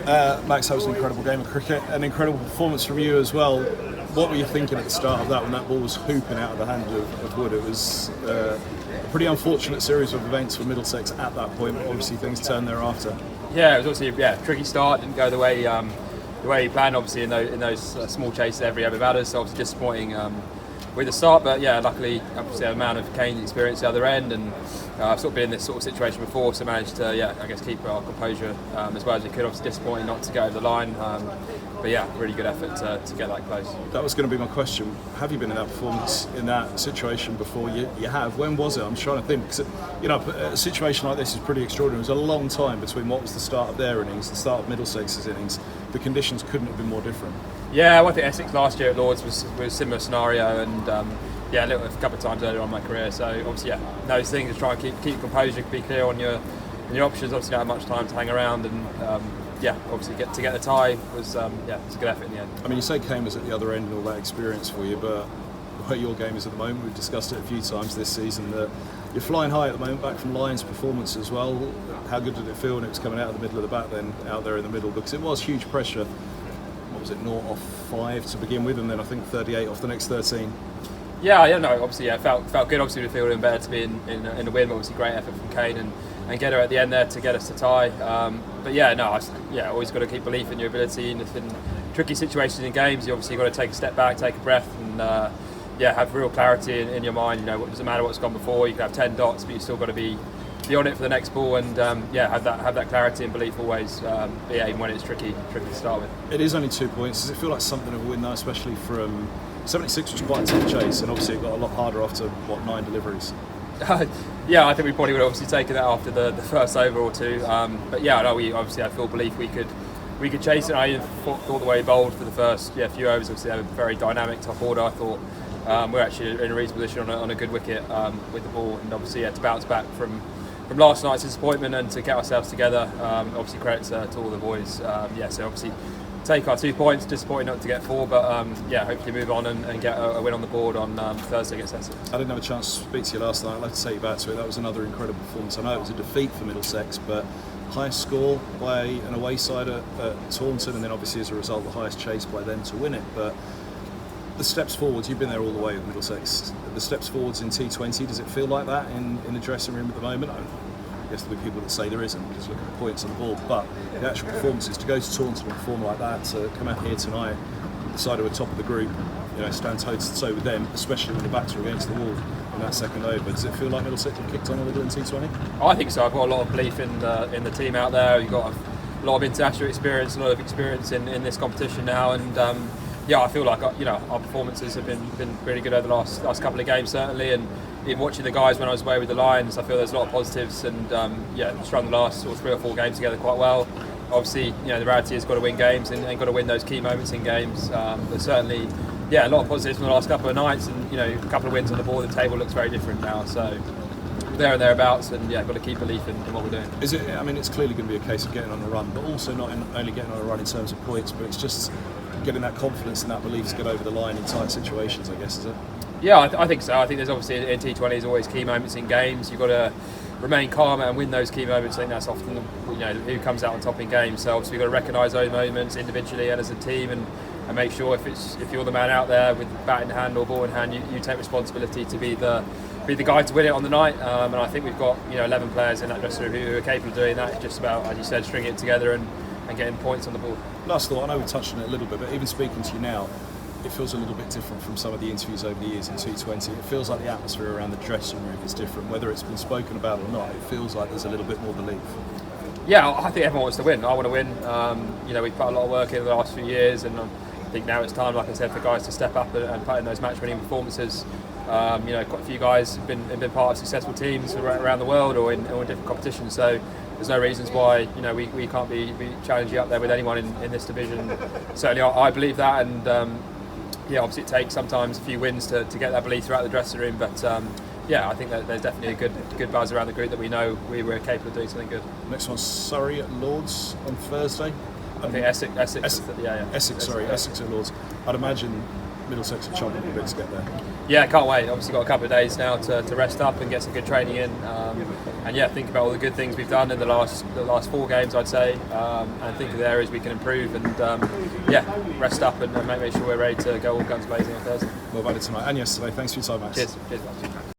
Max, that was an incredible game of cricket, an incredible performance from you as well. What were you thinking at the start of that when that ball was hooping out of the hand of Wood? It was a pretty unfortunate series of events for Middlesex at that point, but obviously things turned thereafter. Yeah, it was obviously a tricky start, didn't go the way he planned, obviously in those small chases every over batters, so obviously disappointing with the start, but yeah, luckily obviously a man of Kane's experience at the other end, and I've sort of been in this sort of situation before, so managed to I guess keep our composure as well as we could. Obviously disappointing not to go over the line, but yeah, really good effort to get that close. That was going to be my question. Have you been in that performance, in that situation before? You have. When was it? I'm trying to think, because a situation like this is pretty extraordinary. It was a long time between what was the start of their innings, the start of Middlesex's innings. The conditions couldn't have been more different. Yeah, well, I think Essex last year at Lords was a similar scenario, and a couple of times earlier on in my career. So obviously, those things, try and keep composure, be clear on your options. Obviously, not have much time to hang around, and obviously get the tie was a good effort in the end. I mean, you say Kane was at the other end and all that experience for you, but where your game is at the moment, we've discussed it a few times this season, that you're flying high at the moment, back from Lions' performance as well. How good did it feel when it was coming out of the middle of the bat then, out there in the middle? Because it was huge pressure. What was it, 0 off 5 to begin with, and then I think 38 off the next 13? Obviously, it felt good. Obviously, we feel better to be in the win. Obviously, great effort from Kane and get her at the end there to get us to tie. Always got to keep belief in your ability. And if in tricky situations in games, you obviously got to take a step back, take a breath, and have real clarity in your mind. What doesn't matter what's gone before. You can have 10 dots, but you still got to be on it for the next ball, and have that clarity and belief always. Even when it's tricky to start with. It is only 2 points. Does it feel like something of a win though, especially from 76 was quite a tough chase, and obviously it got a lot harder after 9 deliveries. I think we probably would have obviously taken that after the first over or two. I feel belief we could chase it. I thought the way he bowled for the first few overs. Obviously, they were very dynamic, top order. I thought we're actually in a reasonable position on a good wicket with the ball, and obviously to bounce back from last night's disappointment and to get ourselves together. Obviously, credit to all the boys. So obviously take our 2 points. Disappointing not to get 4, but hopefully move on and get a win on the board on Thursday against Essex. I didn't have a chance to speak to you last night. I'd like to take you back to it. That was another incredible performance. I know it was a defeat for Middlesex, but highest score by an away side at Taunton, and then obviously as a result the highest chase by them to win it. But the steps forwards, you've been there all the way with Middlesex. The steps forwards in T20, does it feel like that in the dressing room at the moment? I guess there'll be people that say there isn't, because look at the points on the board, but the actual performances, to go to Taunton and perform like that, to come out here tonight, the side who are top of the group, stand toe to toe with them, especially when the backs are against the wall in that second over. Does it feel like Middlesex have kicked on a little in T20? I think so. I've got a lot of belief in the team out there. You've got a lot of international experience, a lot of experience in this competition now, and I feel like our performances have been really good over the last couple of games certainly, and even watching the guys when I was away with the Lions, I feel there's a lot of positives, and strung the last 3 or 4 games together quite well. Obviously, the reality is got to win games and got to win those key moments in games. But certainly, a lot of positives from the last couple of nights, and a couple of wins on the board. The table looks very different now, so there and thereabouts, and got to keep belief in what we're doing. Is it? I mean, it's clearly going to be a case of getting on a run, but also not only getting on a run in terms of points, but it's just getting that confidence and that belief to get over the line in tight situations, I guess, is it? Yeah, I think so. I think there's obviously in T20s always key moments in games. You've got to remain calm and win those key moments. I think that's often who comes out on top in games. So obviously you've got to recognise those moments individually and as a team, and make sure if you're the man out there with bat in hand or ball in hand, you take responsibility to be the guy to win it on the night. And I think we've got 11 players in that dressing room who are capable of doing that. It's just about, as you said, stringing it together and getting points on the board. Last thought, I know we touched on it a little bit, but even speaking to you now, it feels a little bit different from some of the interviews over the years in T20. It feels like the atmosphere around the dressing room is different. Whether it's been spoken about or not, it feels like there's a little bit more belief. Yeah, I think everyone wants to win. I want to win. We've put a lot of work in the last few years, and I think now it's time, like I said, for guys to step up and put in those match-winning performances. Quite a few guys have been part of successful teams around the world or in different competitions. So there's no reasons why we can't be challenging up there with anyone in this division. Certainly, I believe that, and obviously it takes sometimes a few wins to get that belief throughout the dressing room. But I think that there's definitely a good buzz around the group that we know we're capable of doing something good. Next one's Surrey at Lords on Thursday. I think Essex. Essex at Lords. I'd imagine Middlesex are chomping a bit to get there. Yeah, can't wait. Obviously got a couple of days now to rest up and get some good training in. yeah, think about all the good things we've done in the last 4 games, I'd say, and think of the areas we can improve, and yeah, rest up and make sure we're ready to go all guns blazing on Thursday. Well, about it tonight and yesterday. Thanks for your time, Max. Cheers. Cheers.